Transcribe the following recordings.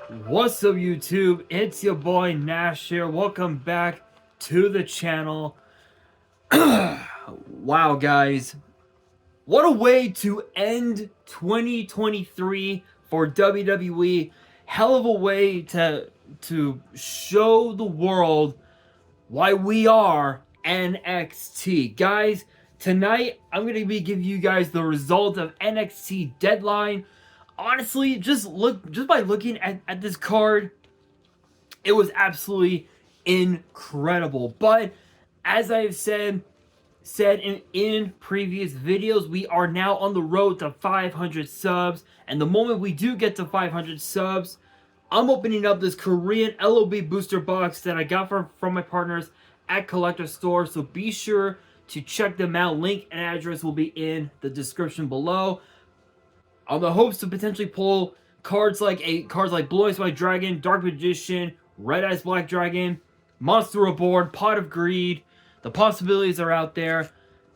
What's up, YouTube? It's your boy Nash here. Welcome back to the channel. Wow, guys. What a way to end 2023 for WWE. Hell of a way to show the world why we are NXT. Guys, tonight I'm going to be giving you guys the result of NXT Deadline. Honestly, just by looking at this card, it was absolutely incredible. But as I've said in previous videos, we are now on the road to 500 subs, and the moment we do get to 500 subs, I'm opening up this Korean LOB booster box that I got from my partners at Collector Store. So be sure to check them out. Link and address will be in the description below. On the hopes to potentially pull cards like Blue Eyes White Dragon, Dark Magician, Red Eyes Black Dragon, Monster Reborn, Pot of Greed. The possibilities are out there.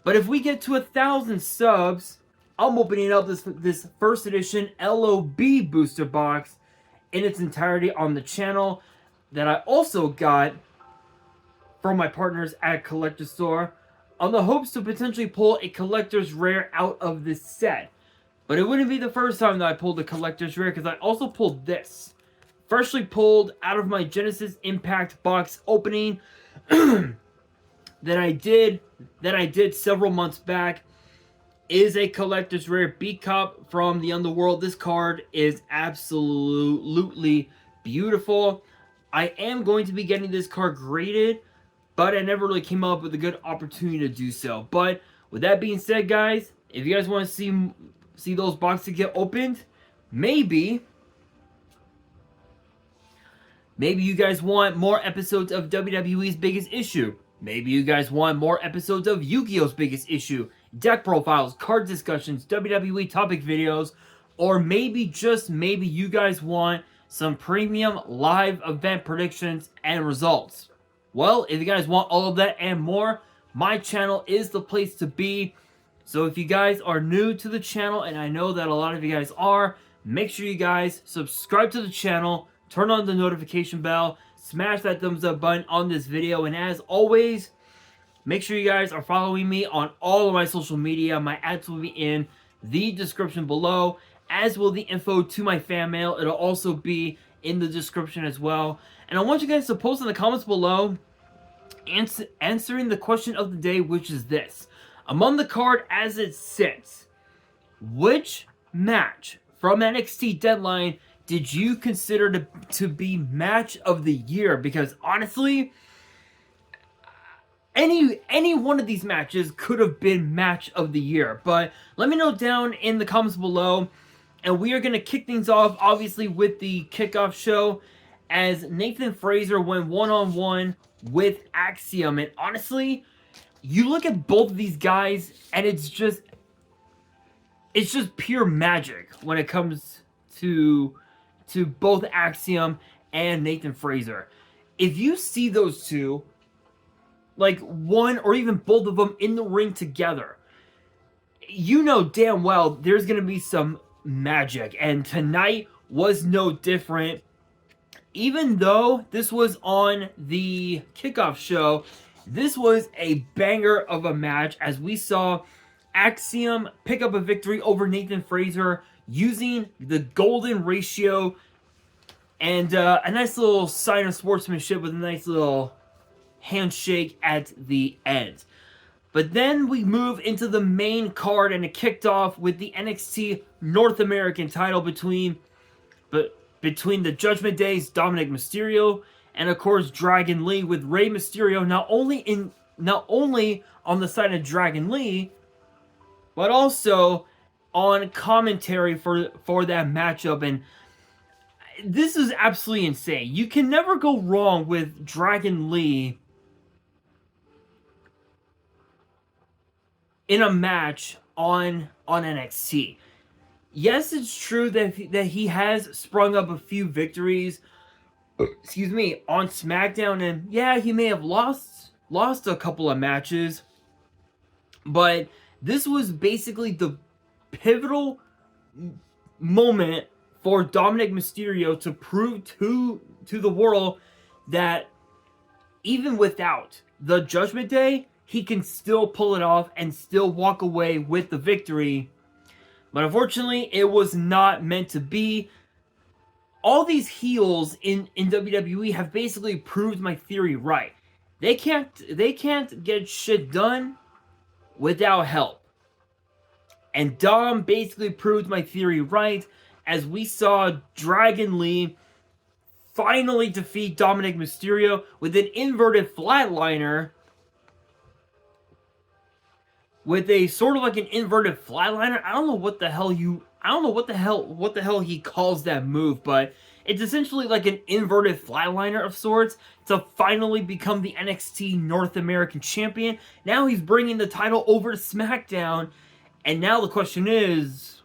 But if we get to 1,000 subs, I'm opening up this first edition LOB booster box in its entirety on the channel that I also got from my partners at Collector Store on the hopes to potentially pull a collector's rare out of this set. But it wouldn't be the first time that I pulled a collector's rare, because I also pulled this. Freshly pulled out of my Genesis Impact box opening that I did several months back. Is a collector's rare B-Cop from the Underworld. This card is absolutely beautiful. I am going to be getting this card graded, but I never really came up with a good opportunity to do so. But with that being said, guys, if you guys want to see those boxes get opened, maybe you guys want more episodes of WWE's Biggest Issue. Maybe you guys want more episodes of Yu-Gi-Oh's Biggest Issue, deck profiles, card discussions, WWE topic videos, or maybe, just maybe, you guys want some premium live event predictions and results. Well, if you guys want all of that and more, my channel is the place to be. So if you guys are new to the channel, and I know that a lot of you guys are, make sure you guys subscribe to the channel, turn on the notification bell, smash that thumbs up button on this video, and as always, make sure you guys are following me on all of my social media. My ads will be in the description below, as will the info to my fan mail. It'll also be in the description as well. And I want you guys to post in the comments below answering the question of the day, which is this. Among the card as it sits, which match from NXT Deadline did you consider to be match of the year? Because honestly, any one of these matches could have been match of the year. But let me know down in the comments below. And we are going to kick things off, obviously, with the kickoff show, as Nathan Frazer went one-on-one with Axiom. And honestly, you look at both of these guys, and it's just pure magic when it comes to both Axiom and Nathan Frazer. If you see those two, like one or even both of them in the ring together, you know damn well there's going to be some magic. And tonight was no different. Even though this was on the kickoff show, this was a banger of a match, as we saw Axiom pick up a victory over Nathan Frazer using the golden ratio and a nice little sign of sportsmanship with a nice little handshake at the end. But then we move into the main card, and it kicked off with the NXT North American title between the Judgment Day's Dominic Mysterio and, of course, Dragon Lee, with Rey Mysterio not only on the side of Dragon Lee, but also on commentary for that matchup. And this is absolutely insane. You can never go wrong with Dragon Lee in a match on NXT. Yes, it's true that he has sprung up a few victories, excuse me, on SmackDown, and yeah, he may have lost a couple of matches, but this was basically the pivotal moment for Dominic Mysterio to prove to the world that even without the Judgment Day, he can still pull it off and still walk away with the victory. But unfortunately, it was not meant to be. All these heels in WWE have basically proved my theory right. They can't get shit done without help. And Dom basically proved my theory right, as we saw Dragon Lee finally defeat Dominic Mysterio with an inverted flatliner. With a sort of like an inverted flatliner. I don't know what the hell he calls that move, but it's essentially like an inverted flatliner of sorts to finally become the NXT North American champion. Now he's bringing the title over to SmackDown, and now the question is,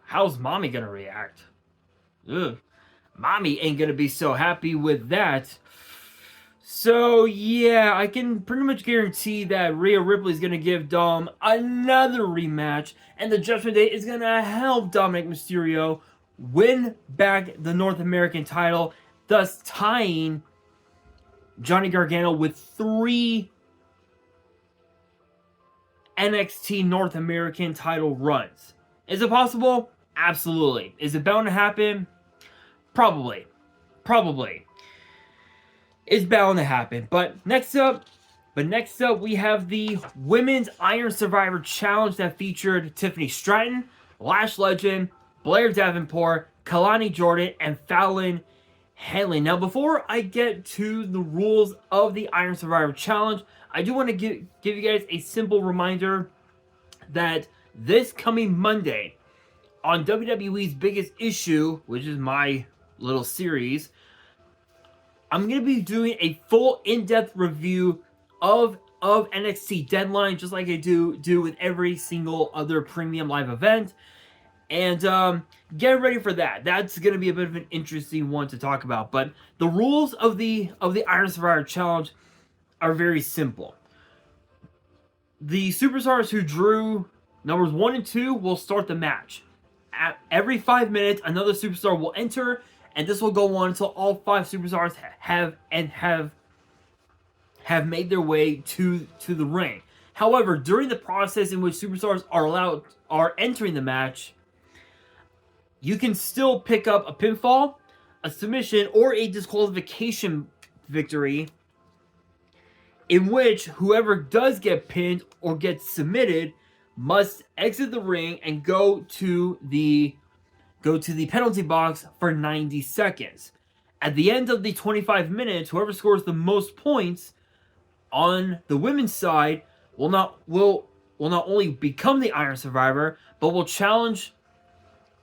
how's Mommy gonna react? Ugh. Mommy ain't gonna be so happy with that. So yeah, I can pretty much guarantee that Rhea Ripley is gonna give Dom another rematch, and the Judgment Day is gonna help Dominic Mysterio win back the North American title, thus tying Johnny Gargano with 3 NXT North American title runs. Is it possible? Absolutely. Is it bound to happen? Probably. It's bound to happen. But next up, we have the Women's Iron Survivor Challenge that featured Tiffany Stratton, Lash Legend, Blair Davenport, Kalani Jordan, and Fallon Henley. Now, before I get to the rules of the Iron Survivor Challenge, I do want to give you guys a simple reminder that this coming Monday on WWE's Biggest Issue, which is my little series, I'm going to be doing a full in-depth review of NXT Deadline, just like I do with every single other premium live event. And get ready for that. That's going to be a bit of an interesting one to talk about. But the rules of the Iron Survivor Challenge are very simple. The superstars who drew numbers 1 and 2 will start the match. At every 5 minutes, another superstar will enter, and this will go on until all 5 superstars have made their way to the ring. However, during the process in which superstars are entering the match, you can still pick up a pinfall, a submission, or a disqualification victory, in which whoever does get pinned or gets submitted must exit the ring and go to the penalty box for 90 seconds. At the end of the 25 minutes, whoever scores the most points on the women's side will not only become the Iron Survivor, but will challenge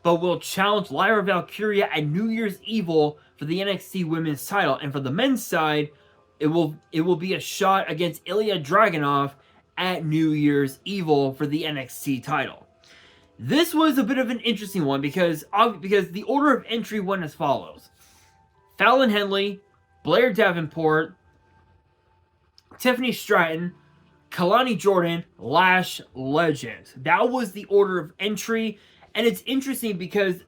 Lyra Valkyria at New Year's Evil for the NXT Women's title. And for the men's side, it will be a shot against Ilya Dragunov at New Year's Evil for the NXT title. This was a bit of an interesting one because the order of entry went as follows: Fallon Henley, Blair Davenport, Tiffany Stratton, Kalani Jordan, Lash Legend. That was the order of entry, and it's interesting because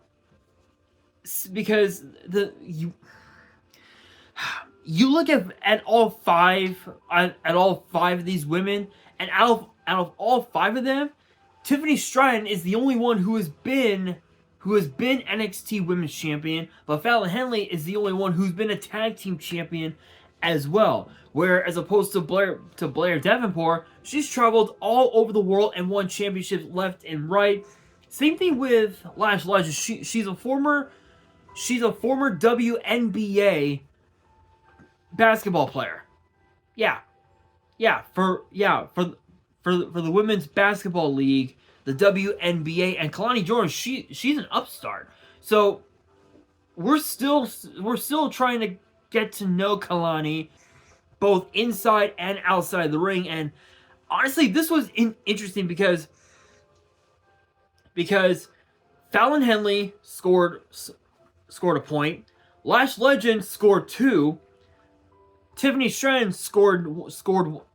you look at all five of these women, and out of all 5 of them, Tiffany Stratton is the only one who has been NXT Women's Champion, but Fallon Henley is the only one who's been a tag team champion as well. Where as opposed to Blair Davenport, she's traveled all over the world and won championships left and right. Same thing with Lash Legend. She's a former WNBA basketball player. For the women's basketball league, the WNBA, and Kalani Jordan, she's an upstart. So we're still trying to get to know Kalani both inside and outside the ring. And honestly, this was interesting because Fallon Henley scored a point, Lash Legend scored 2, Tiffany Stratton scored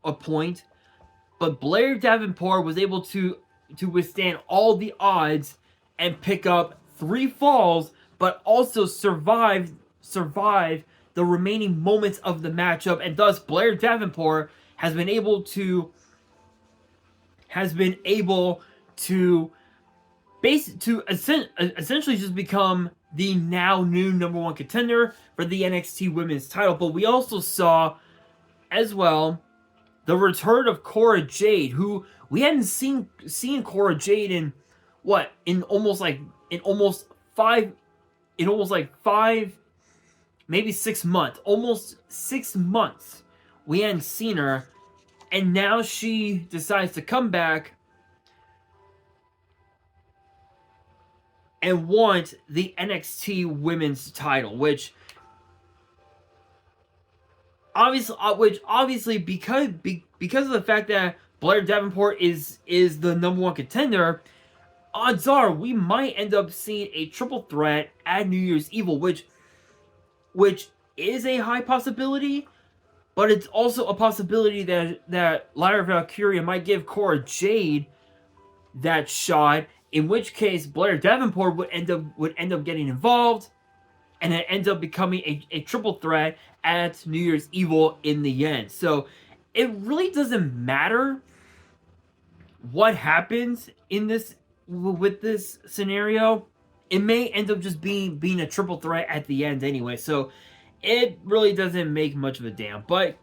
a point, but Blair Davenport was able to withstand all the odds and pick up 3 falls, but also survive the remaining moments of the matchup, and thus Blair Davenport has been able to essentially just become the now new #1 contender for the NXT Women's title. But we also saw as well the return of Cora Jade, who we hadn't seen Cora Jade in almost 5, maybe 6 months, almost 6 months. We hadn't seen her, and now she decides to come back and want the NXT Women's title, which obviously because of the fact that Blair Davenport is the #1 contender, odds are we might end up seeing a triple threat at New Year's Evil, which is a high possibility, but it's also a possibility that Lyra Valkyria might give Cora Jade that shot, in which case Blair Davenport would end up getting involved, and it ends up becoming a triple threat at New Year's Evil in the end. So it really doesn't matter what happens with this scenario. It may end up just being a triple threat at the end anyway. So it really doesn't make much of a damn. But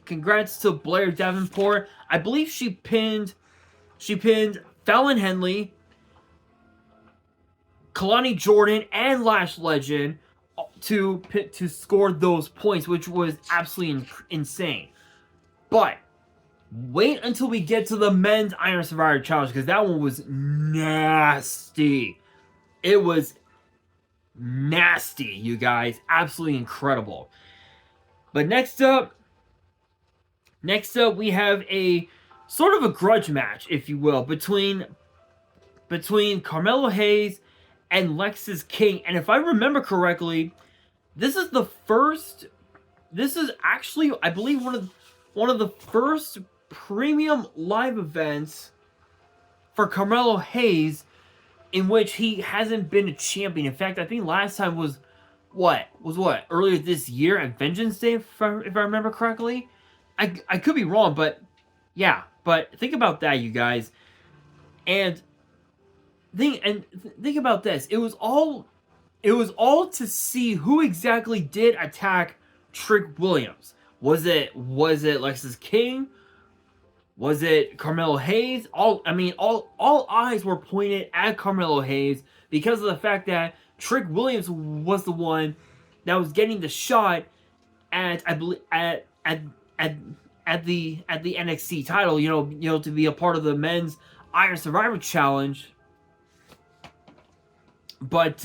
congrats to Blair Davenport. I believe she pinned Fallon Henley, Kalani Jordan, and Lash Legend to score those points, which was absolutely insane. But wait until we get to the men's Iron Survivor Challenge, because that one was nasty. It was nasty, you guys. Absolutely incredible. But next up we have a sort of a grudge match, if you will, between Carmelo Hayes and Lexis King. And if I remember correctly, this is actually, I believe, one of the first premium live events for Carmelo Hayes in which he hasn't been a champion. In fact, I think last time was earlier this year at Vengeance Day, if I remember correctly. I could be wrong, but yeah. But think about that, you guys, and think about this. It was all to see who exactly did attack Trick Williams. Was it Lexis King? Was it Carmelo Hayes? All eyes were pointed at Carmelo Hayes because of the fact that Trick Williams was the one that was getting the shot at the NXT title. You know, to be a part of the men's Iron Survivor Challenge. But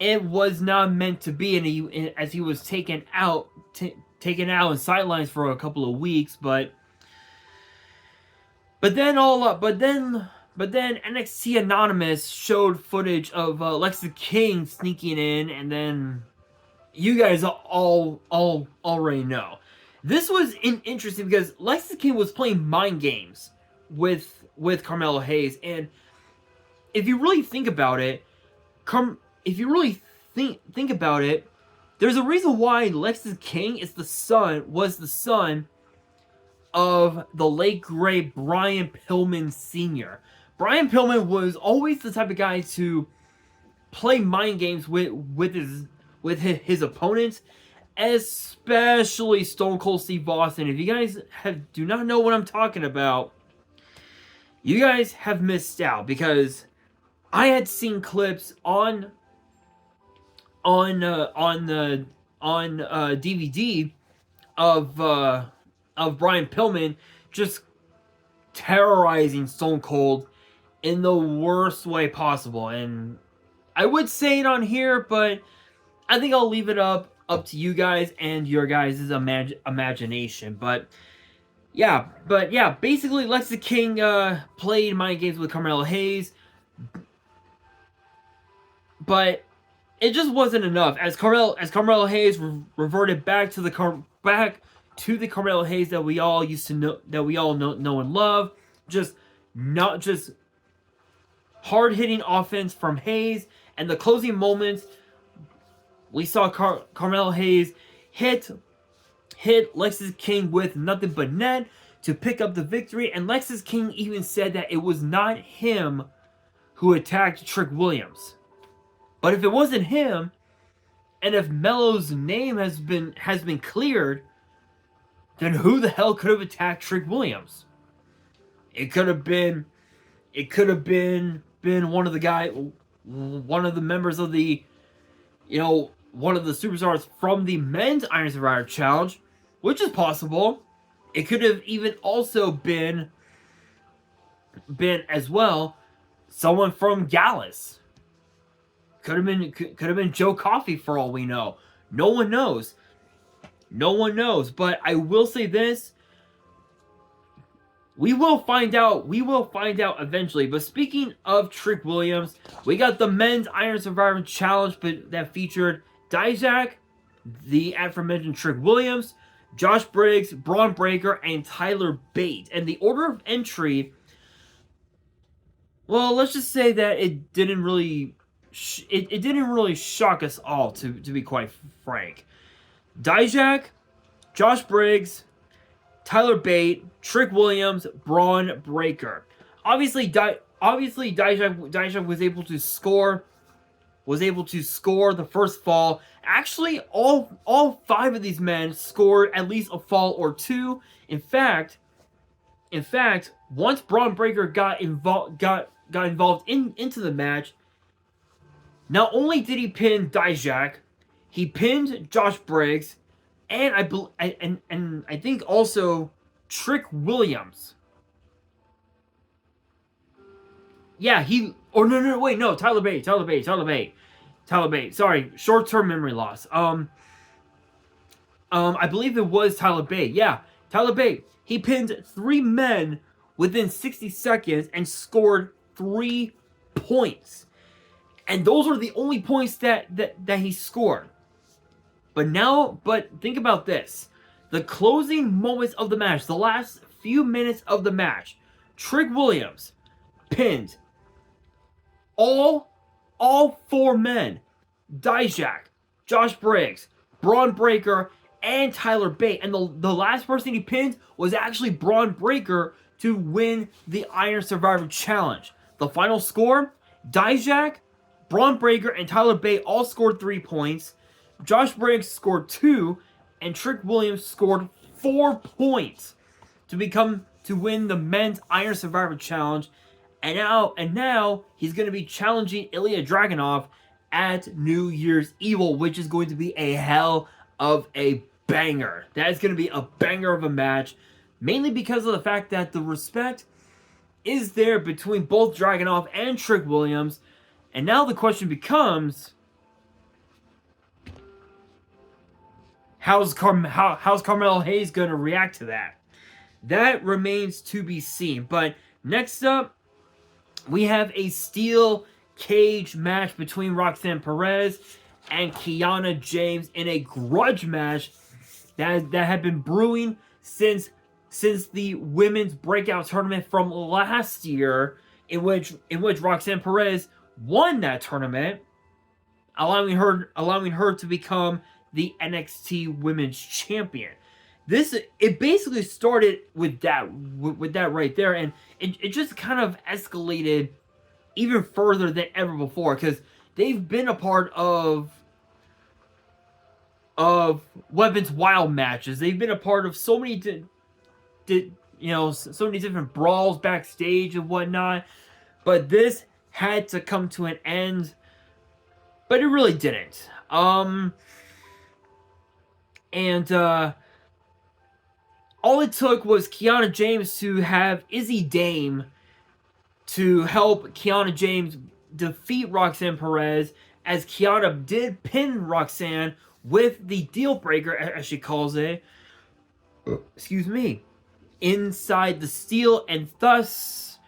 it was not meant to be, and he was taken out and sidelines for a couple of weeks. But then NXT Anonymous showed footage of Lexis King sneaking in, and then you guys all already know. This was interesting because Lexis King was playing mind games with Carmelo Hayes, and if you really think about it, there's a reason why Lexis King was the son of the late great Brian Pillman Sr. Brian Pillman was always the type of guy to play mind games with his opponents, especially Stone Cold Steve Austin. If you guys do not know what I'm talking about, you guys have missed out, because I had seen clips on DVD of Brian Pillman just terrorizing Stone Cold in the worst way possible. And I would say it on here, but I think I'll leave it up to you guys and your guys' imagination. But yeah, basically Lexis King played mind games with Carmelo Hayes, but it just wasn't enough. As Carmelo Hayes reverted back to the Carmelo Hayes that we all used to know, that we all know and love. Just hard hitting offense from Hayes, And the closing moments, we saw Carmelo Hayes hit Lexis King with nothing but net to pick up the victory. And Lexis King even said that it was not him who attacked Trick Williams. But if it wasn't him, and if Melo's name has been cleared, then who the hell could have attacked Trick Williams? It could have been one of the members of the, one of the superstars from the men's Iron Survivor Challenge, which is possible. It could have even also been as well someone from Gallus. Could have been Joe Coffey for all we know. No one knows. But I will say this: we will find out eventually. But speaking of Trick Williams, we got the men's Iron Survivor Challenge, but that featured Dijak, the aforementioned Trick Williams, Josh Briggs, Braun Breaker, and Tyler Bate. And the order of entry, well, let's just say that it didn't really shock us all, to be quite frank. Dijak, Josh Briggs, Tyler Bate, Trick Williams, Braun Breaker. Obviously Dijak was able to score the first fall. Actually, all 5 of these men scored at least a fall or 2. In fact, once Braun Breaker got involved into the match, not only did he pin Dijak, he pinned Josh Briggs, and I think also Trick Williams. Yeah, Tyler Bate. Sorry, short-term memory loss. I believe it was Tyler Bate. Yeah, Tyler Bate. He pinned 3 men within 60 seconds and scored 3 points. And those are the only points that he scored. But think about this. The closing moments of the match, the last few minutes of the match, Trick Williams pinned all 4 men. Dijak, Josh Briggs, Braun Breaker, and Tyler Bate. And the last person he pinned was actually Braun Breaker to win the Iron Survivor Challenge. The final score, Dijak, Braun Breaker, and Tyler Bate all scored 3 points. Josh Briggs scored 2, and Trick Williams scored 4 points to win the men's Iron Survivor Challenge. And now he's going to be challenging Ilya Dragunov at New Year's Evil, which is going to be a hell of a banger. That is going to be a banger of a match, mainly because of the fact that the respect is there between both Dragunov and Trick Williams. And now the question becomes, how's Carmelo Hayes going to react to that? That remains to be seen. But next up, we have a steel cage match between Roxanne Perez and Kiana James in a grudge match that had been brewing since the women's breakout tournament from last year, in which Roxanne Perez won that tournament, allowing her to become the NXT Women's Champion. It basically started with that right there, and it just kind of escalated even further than ever before, because they've been a part of Weapons Wild matches. They've been a part of so many so many different brawls backstage and whatnot, but this had to come to an end, but it really didn't. All it took was Kiana James to have Izzy Dame to help Kiana James defeat Roxanne Perez, as Kiana did pin Roxanne with the deal breaker, as she calls it, inside the steel, and thus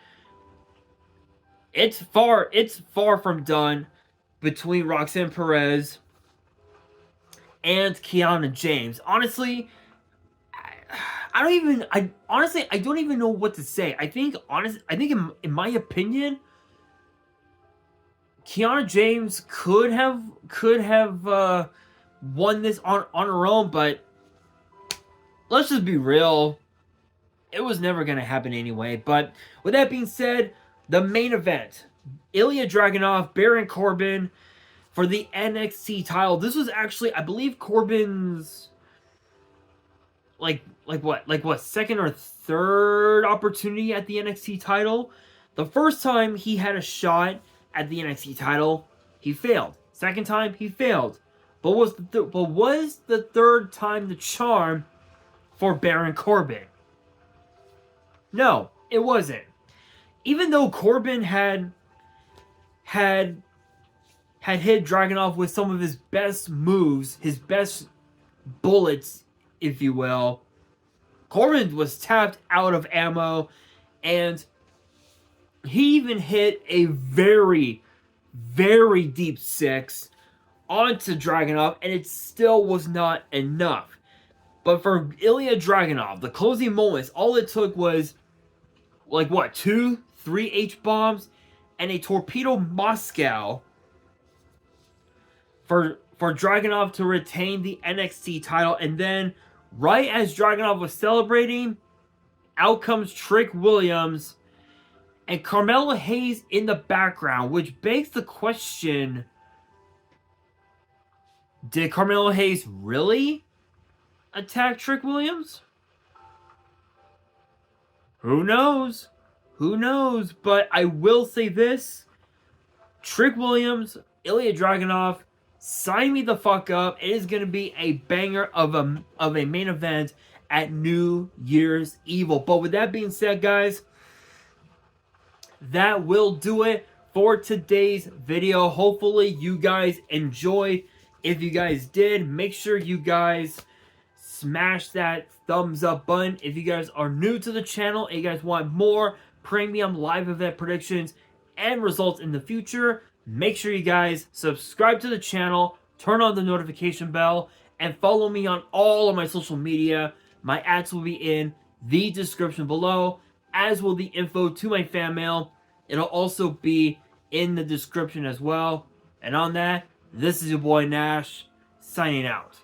it's far from done between Roxanne Perez and Kiana James. Honestly, I don't even know what to say. I think in my opinion, Kiana James could have won this on her own, but let's just be real. It was never going to happen anyway. But with that being said, the main event, Ilya Dragunov, Baron Corbin for the NXT title. This was actually, I believe, Corbin's like what, second or third opportunity at the NXT title. The first time he had a shot at the NXT title, he failed. Second time, he failed. But was the third time the charm for Baron Corbin? No, it wasn't. Even though Corbin had hit Dragunov with some of his best moves, his best bullets, if you will, Corbin was tapped out of ammo, and he even hit a very, very deep six onto Dragunov, and it still was not enough. But for Ilya Dragunov, the closing moments, all it took was, like, what, 2, 3 H-bombs and a Torpedo Moscow for Dragunov to retain the NXT title. And then, right as Dragunov was celebrating, out comes Trick Williams and Carmelo Hayes in the background, which begs the question, did Carmelo Hayes really attack Trick Williams? Who knows? Who knows? But I will say this. Trick Williams, Ilya Dragunov, sign me the fuck up. It is going to be a banger of a main event at New Year's Evil. But with that being said, guys, that will do it for today's video. Hopefully you guys enjoyed. If you guys did, make sure you guys smash that thumbs up button. If you guys are new to the channel and you guys want more premium live event predictions and results in the future, make sure you guys subscribe to the channel, turn on the notification bell, and follow me on all of my social media. My ads will be in the description below, as will the info to my fan mail. It'll also be in the description as well. And on that, this is your boy Nash, signing out.